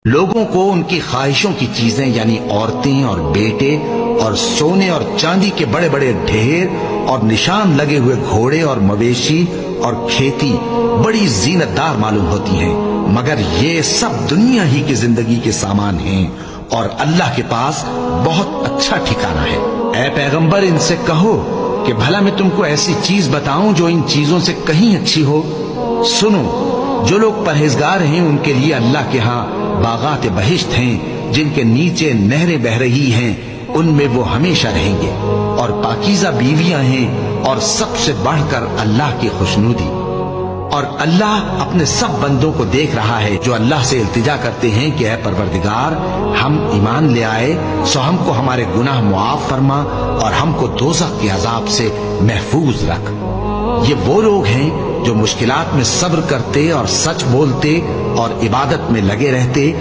لوگوں کو ان کی خواہشوں کی چیزیں یعنی عورتیں اور بیٹے اور سونے اور چاندی کے بڑے بڑے ڈھیر اور نشان لگے ہوئے گھوڑے اور مویشی اور کھیتی بڑی زینت دار معلوم ہوتی ہیں، مگر یہ سب دنیا ہی کی زندگی کے سامان ہیں اور اللہ کے پاس بہت اچھا ٹھکانہ ہے۔ اے پیغمبر، ان سے کہو کہ بھلا میں تم کو ایسی چیز بتاؤں جو ان چیزوں سے کہیں اچھی ہو؟ سنو، جو لوگ پرہیزگار ہیں ان کے لیے اللہ کے ہاں باغات بہشت ہیں جن کے نیچے نہریں بہ رہی ہیں، ان میں وہ ہمیشہ رہیں گے، اور پاکیزہ بیویاں ہیں، اور سب سے بڑھ کر اللہ کی خوشنودی۔ اور اللہ اپنے سب بندوں کو دیکھ رہا ہے جو اللہ سے التجا کرتے ہیں کہ اے پروردگار، ہم ایمان لے آئے سو ہم کو ہمارے گناہ معاف فرما اور ہم کو دوزخ کے عذاب سے محفوظ رکھ۔ یہ وہ لوگ ہیں جو مشکلات میں صبر کرتے اور سچ بولتے اور عبادت میں لگے رہتے